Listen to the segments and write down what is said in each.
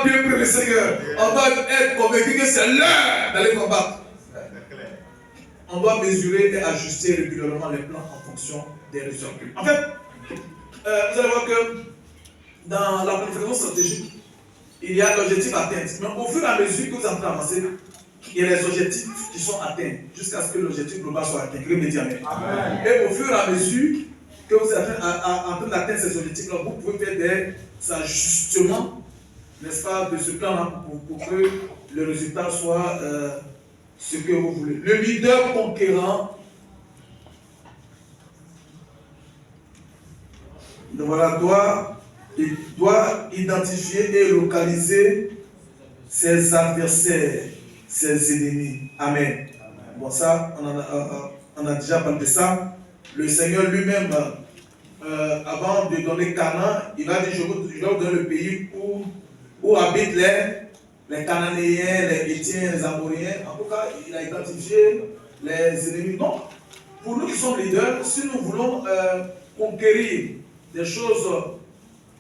doit bien prier le Seigneur. On doit être convaincu que c'est l'heure d'aller combattre. On doit mesurer et ajuster régulièrement les plans en fonction des résultats. En fait, vous allez voir que dans la planification stratégique, il y a l'objectif atteint. Mais au fur et à mesure que vous entrez à avancer, il y a les objectifs qui sont atteints jusqu'à ce que l'objectif global soit atteint. Amen. Et au fur et à mesure que vous êtes en train d'atteindre ces objectifs-là, vous pouvez faire des ajustements, n'est-ce pas, de ce plan-là pour que le résultat soit ce que vous voulez. Le leader conquérant, voilà, doit identifier et localiser ses adversaires, ses ennemis. Amen. Bon, ça, on a déjà parlé de ça. Le Seigneur lui-même, avant de donner Canaan, il va dire, je vais vous donner le pays où habitent les Cananéens, les Héthiens, les Amoréens. En tout cas, il a identifié les ennemis. Donc, pour nous qui sommes leaders, si nous voulons conquérir des choses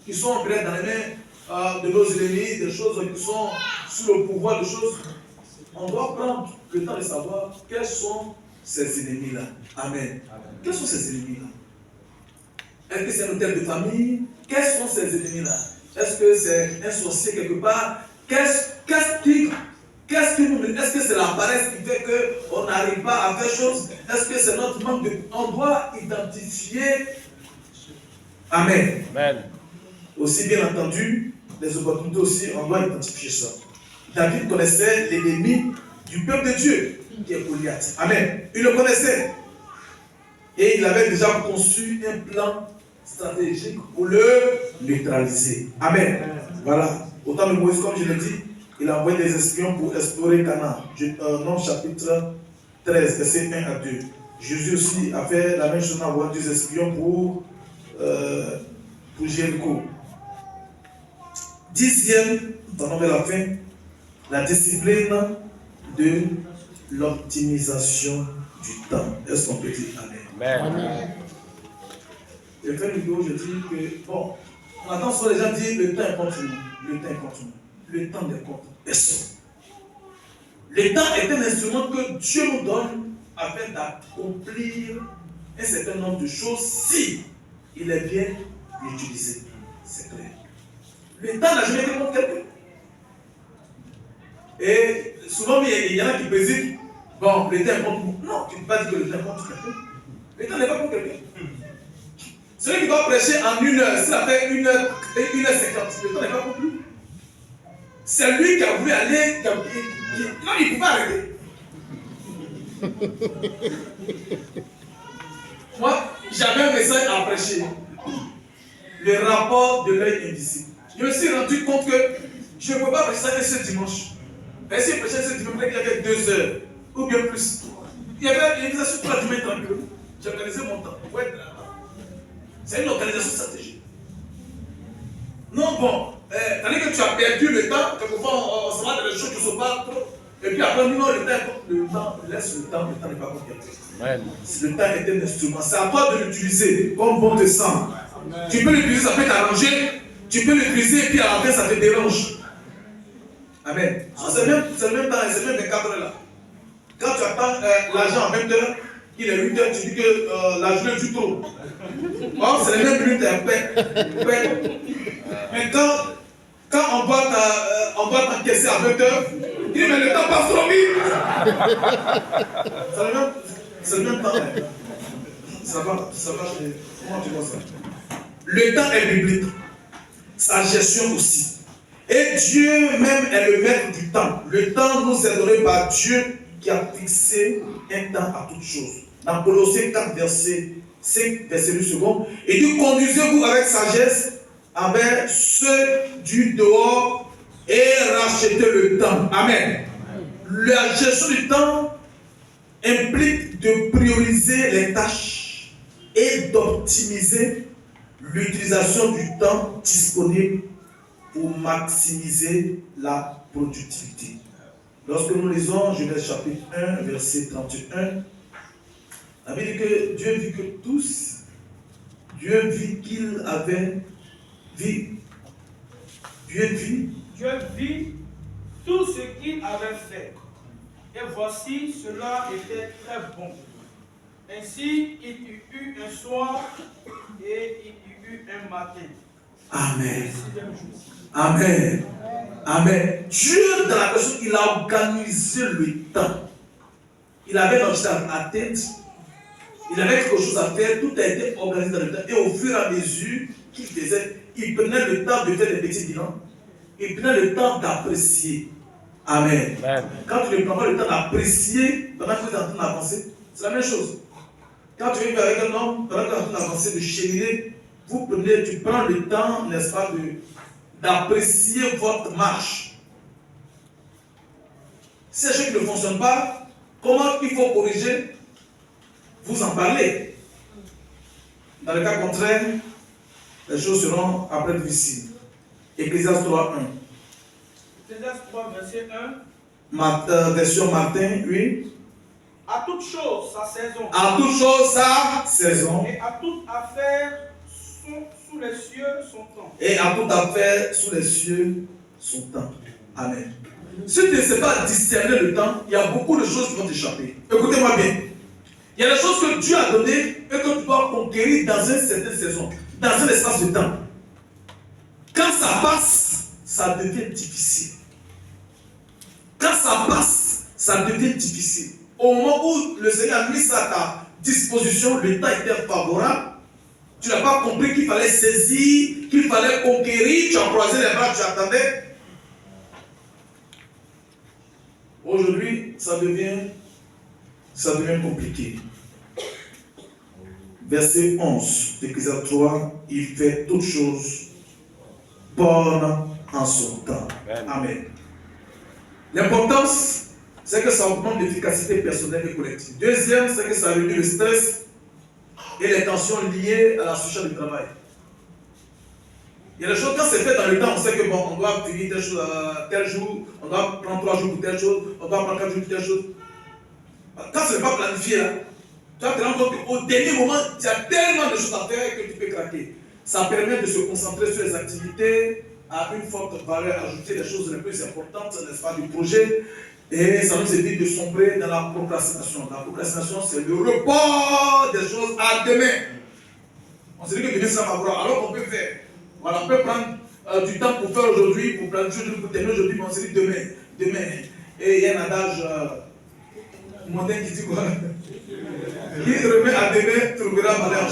qui sont peut-être dans les mains de nos ennemis, des choses qui sont sous le pouvoir de choses, on doit prendre le temps de savoir quels sont ces ennemis-là. Amen. Quels sont ces ennemis-là? Est-ce que c'est un hôtel de famille? Quels sont ces ennemis-là? Est-ce que c'est un sorcier quelque part? Est-ce que c'est la paresse qui fait qu'on n'arrive pas à faire chose? Est-ce que c'est notre manque de... On doit identifier. Amen. Amen. Aussi bien entendu, les opportunités aussi, on doit identifier ça. David connaissait l'ennemi du peuple de Dieu, qui est Goliath. Amen. Il le connaissait. Et il avait déjà conçu un plan stratégique pour le neutraliser. Amen. Voilà. Au temps de Moïse, comme je l'ai dit, il a envoyé des espions pour explorer Canaan. Nombre chapitre 13, verset 1 à 2. Jésus aussi a fait la même chose, en envoyant des espions pour Jéricho. 10e, dans la fin, la discipline de l'optimisation du temps. Est-ce qu'on peut dire Amen? Amen. J'ai fait une vidéo, je dis que, bon, on entend souvent les gens dire le temps est contre nous. Le temps est contre nous. Le temps n'est contre personne. Le temps est un instrument que Dieu nous donne afin d'accomplir un certain nombre de choses si il est bien utilisé. C'est clair. Le temps n'a jamais été contre quelqu'un. Et souvent, il y en a qui président, bon, le temps est contre nous. Non, tu ne peux pas dire que le temps est contre quelqu'un. Le temps n'est pas contre quelqu'un. Celui qui doit prêcher en 1 heure, s'il a fait 1 heure et 1 heure 50, le temps n'est pas contre lui. C'est lui qui a voulu aller, non, il ne peut pas arrêter. Moi, j'avais un message à prêcher. Le rapport de l'œil invisible. Je me suis rendu compte que je ne peux pas prêcher ça que ce dimanche. Mais si je prêchais ce dimanche, il y avait 2 heures, ou bien plus. Il y avait une organisation 3 dimanches tranquille. J'ai organisé mon temps. C'est une organisation stratégique. Non, bon, tandis que tu as perdu le temps, quelquefois on se met dans les choses qui ne sont pas trop. Et puis après, non, le temps, laisse le temps n'est pas contre quelqu'un. Le temps est un instrument. C'est à toi de l'utiliser comme bon te semble. Tu peux l'utiliser, ça peut t'arranger. Tu peux l'utiliser et puis à la fin, ça te dérange. Amen. C'est le même temps, c'est le même cadre là. Quand tu attends l'argent en 20 heures, il est 8 heures, tu dis que la journée dure trop. Or, c'est les mêmes minutes après. Mais quand on doit t'encaisser à 20 heures, il dit, mais le temps passe trop vite. C'est le même temps. Ça va, comment tu vois ça? Le temps est biblique. Sa gestion aussi. Et Dieu même est le maître du temps. Le temps nous est donné par Dieu qui a fixé un temps à toute chose. Dans Colossiens 4, verset 5, verset 2 secondes, il dit, conduisez-vous avec sagesse envers ceux du dehors et rachetez le temps. Amen. La gestion du temps implique de prioriser les tâches et d'optimiser l'utilisation du temps disponible pour maximiser la productivité. Lorsque nous lisons Genèse chapitre 1, verset 31, la Bible dit que Dieu vit que tous, Dieu vit qu'il avait, Dieu Dieu vit tout ce qu'il avait fait. Et voici, cela était très bon. Ainsi, il y eut un soir et il y eut un matin. Amen. Amen. Amen. Dieu, dans la personne, il a organisé le temps. Il avait dans la tête, il avait quelque chose à faire, tout a été organisé dans le temps. Et au fur et à mesure qu'il faisait, il prenait le temps de faire des petits bilans. Il prenait le temps d'apprécier. Amen. Amen. Quand tu ne prends pas le temps d'apprécier, pendant que tu es en train d'avancer, c'est la même chose. Quand tu es avec un homme, pendant que tu es en train d'avancer, de cheminer, tu prends le temps, n'est-ce pas, d'apprécier votre marche. Si les choses qui ne fonctionnent pas, comment il faut corriger? Vous en parlez. Dans le cas contraire, les choses seront après difficiles. Ecclésiaste 3, 1. Ecclésiaste 3, verset 1. Version Martin, oui. À toute chose sa saison. À toute chose sa saison. Et à toute affaire sous les cieux son temps. Et à toute affaire sous les cieux son temps. Amen. Si tu ne sais pas discerner le temps, il y a beaucoup de choses qui vont t'échapper. Écoutez-moi bien. Il y a des choses que Dieu a données et que tu dois conquérir dans une certaine saison, dans un espace de temps. Quand ça passe, ça devient difficile. Quand ça passe, ça devient difficile. Au moment où le Seigneur a mis ça à ta disposition, le temps était favorable. Tu n'as pas compris qu'il fallait saisir, qu'il fallait conquérir. Tu as croisé les bras, tu attendais. Aujourd'hui, ça devient compliqué. Verset 11 d'Ecclésiaste 3, il fait toutes choses bonnes en son temps. Amen. L'importance, c'est que ça augmente l'efficacité personnelle et collective. Deuxième, c'est que ça réduit le stress et les tensions liées à la surcharge du travail. Il y a des choses, quand c'est fait dans le temps, on sait que bon, on doit finir telle chose tel jour, on doit prendre 3 jours pour telle chose, on doit prendre 4 jours pour telle chose. Quand ce n'est pas planifié, là, tu vas te rendre compte qu'au dernier moment, il y a tellement de choses à faire que tu peux craquer. Ça permet de se concentrer sur les activités à une forte valeur ajoutée, les choses les plus importantes, n'est-ce pas, du projet. Et ça nous évite de sombrer dans la procrastination. La procrastination, c'est le report des choses à demain. On se dit que demain, ça va voir. Alors qu'on peut faire. Voilà, on peut prendre du temps pour faire aujourd'hui, pour planifier aujourd'hui, pour terminer aujourd'hui, mais on se dit demain. Et il y a un adage mondain qui dit quoi? Qui remet à demain trouvera malheur.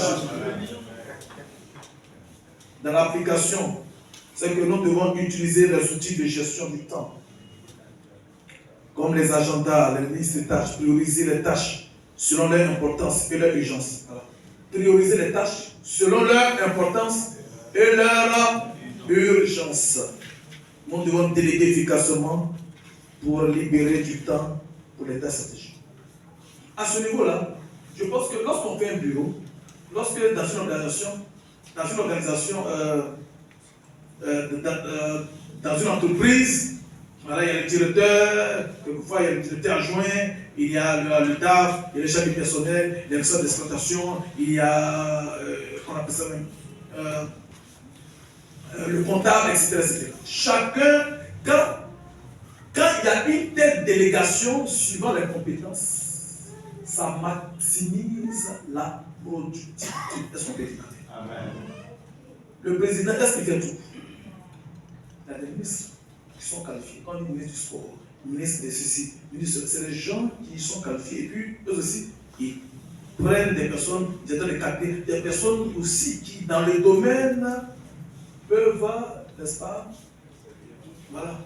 Dans l'application, c'est que nous devons utiliser les outils de gestion du temps. Comme les agendas, les listes de tâches, prioriser les tâches selon leur importance et leur urgence. Voilà. Prioriser les tâches selon leur importance et leur urgence. Nous devons déléguer efficacement pour libérer du temps pour les tâches stratégiques. À ce niveau-là, je pense que lorsqu'on fait un bureau, lorsque dans une organisation, dans une entreprise, voilà, il y a le directeur, quelquefois il y a le directeur adjoint, il y a le DAF, il y a le chef du personnel, il y a le chef d'exploitation, il y a, qu'on appelle ça même, le comptable, etc. Chacun, quand il y a une telle délégation suivant les compétences, ça maximise la productivité. Est-ce qu'on peut dire? Amen. Le président, est-ce qu'il fait tout? Il y a des ministres qui sont qualifiés. Quand on dit ministre du sport, ministre de ceci, c'est les gens qui sont qualifiés. Et puis, eux aussi, ils prennent des personnes, des personnes aussi qui, dans le domaine, peuvent, n'est-ce pas? Voilà.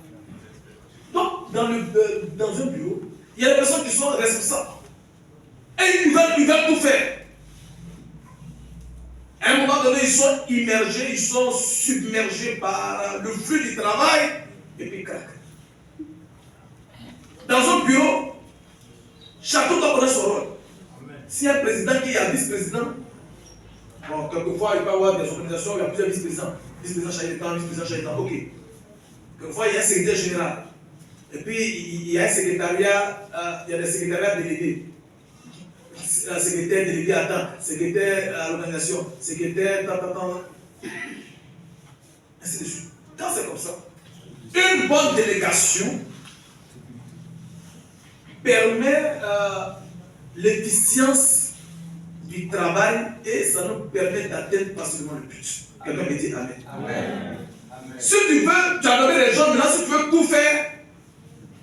Donc, dans un bureau, il y a des personnes qui sont responsables. Et ils veulent tout faire. À un moment donné, ils sont immergés, ils sont submergés par le flux du travail, et puis craquent. Dans un bureau, chacun doit connaître son rôle. S'il y a un président qui est un vice-président, bon, quelquefois il peut y avoir des organisations où il y a plusieurs vice-présidents. Vice-président Chahitan, vice-président Chahitan, ok. Quelquefois il y a un secrétaire général. Et puis il y a un secrétariat, il y a des secrétariats délégués. Secrétaire délégué à temps, secrétaire à l'organisation, secrétaire, ainsi de suite. Quand c'est comme ça, une une bonne délégation permet l'efficience du travail et ça nous permet d'atteindre facilement le but. Quelqu'un me dit Amen. Amen. Si tu veux, tu as nommé les gens, maintenant si tu veux tout faire,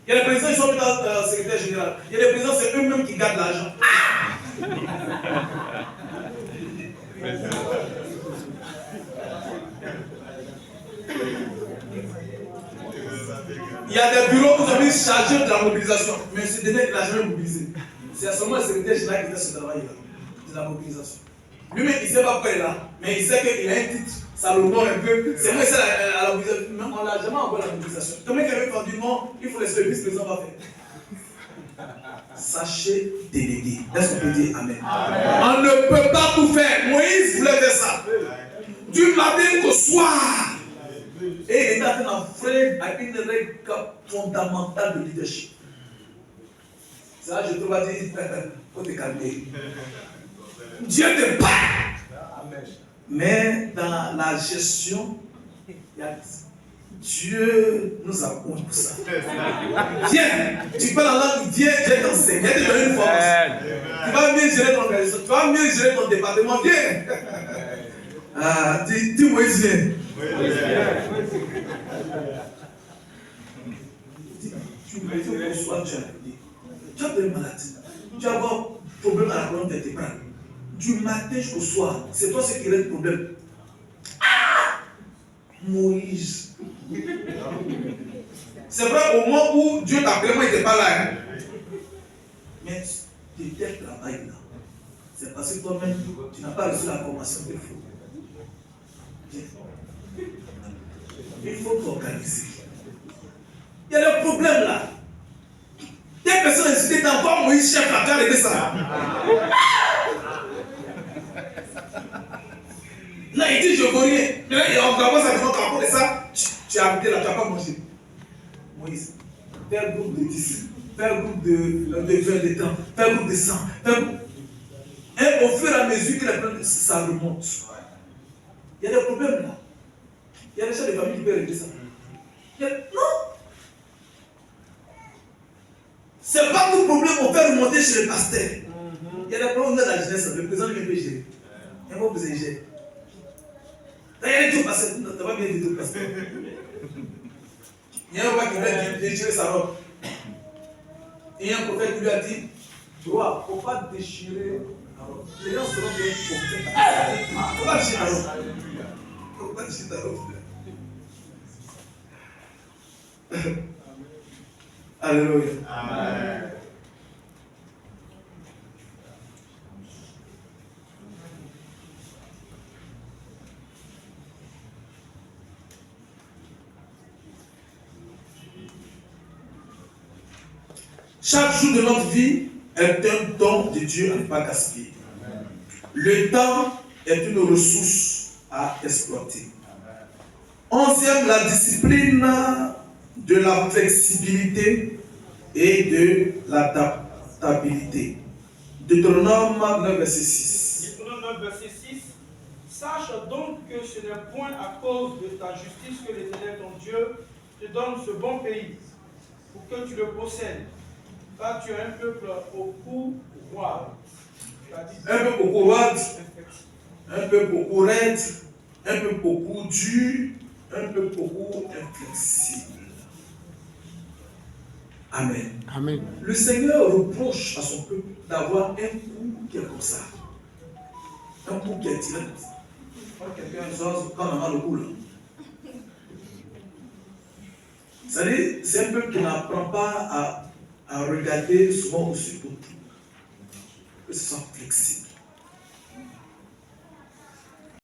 il y a les présidents, ils sont dans le secrétaire général. Il y a les présidents, c'est eux-mêmes qui gardent l'argent. Il y a des bureaux où vous avez chargé de la mobilisation, mais ce dernier, il n'a jamais mobilisé. C'est seulement le secrétaire général qui fait ce travail-là, de la mobilisation. Lui-même, il ne sait pas pourquoi il est là, mais il sait qu'il a un titre, ça l'honore un peu. C'est moi qui sais à la mobilisation, mais on n'a jamais envoyé la mobilisation. Comment quelqu'un dit non, il faut laisser le vice-président va faire. Sachez déléguer. Est-ce qu'on peut dire Amen? On ne peut pas tout faire. Moïse voulait faire ça. Du matin au soir. Et il était en train d'enfreindre avec une règle fondamentale de leadership. Ça, je te dois dire, il faut te calmer. Dieu te parle. Mais dans la gestion, Dieu nous apprend pour ça. Viens, tu parles en langue, viens, je t'enseigne. Viens te donner une force. Tu vas mieux gérer ton organisation, tu vas mieux gérer ton département. Viens. Dis Moïse, viens. Tu veux soit tu as des maladies, tu as un problème à la colonne vertébrale. Du matin jusqu'au soir, c'est toi ce qui règle le problème. Moïse. C'est vrai, au moment où Dieu t'a appelé, moi, il n'était pas là. Hein. Mais de tel travail-là, c'est parce que toi-même, tu n'as pas reçu la formation qu'il faut. Il faut t'organiser. Il y a le problème là. Des personnes hésitaient d'encore Moïse chef là, tu as réglé ça. Là, il dit je ne veux rien. Et on commence à dire qu'à cause de ça, tu as habité là, tu n'as pas mangé. Moïse, fais un groupe de 10, fais un groupe de 20, de 30, fais un groupe de 100. Et au fur et à mesure que la planète, ça remonte. Il y a des problèmes là. Il y a des gens de famille qui peuvent régler ça. Non! C'est pas tout problème qu'on fait remonter chez le pasteur. Il y a des problèmes dans la jeunesse, le président ne peut gérer. Il y a pas besoin de gérer. Il y a des pasteur, tu n'as pas bien dit tout pasteur. Il y a un roi qui voulait déchirer sa robe. Et il y a un prophète qui lui a dit, roi, il ne faut pas déchirer la robe. Les gens seront bien prophètes. Il ne faut pas déchirer la robe. Il ne faut pas déchirer ta robe. Alléluia. Amen. Chaque jour de notre vie est un don de Dieu à ne pas gaspiller. Le temps est une ressource à exploiter. 11e, la discipline de la flexibilité et de l'adaptabilité. Deutéronome 9, verset 6. Deutéronome 9, verset 6. Sache donc que ce n'est point à cause de ta justice que l'Éternel ton Dieu te donne ce bon pays, pour que tu le possèdes. Car tu es un peuple au cou roide. Un peuple au cou roide, un peuple au cou raide, un peuple au cou dur, un peuple au cou inflexible. Amen. Amen. Le Seigneur reproche à son peuple d'avoir un cou qui est comme ça. Un cou qui est tiré comme ça. Quand quelqu'un sort, quand on a mal au cou là. C'est-à-dire, c'est un peuple qui n'apprend pas à regarder souvent aussi pour tout. Que ce soit flexible.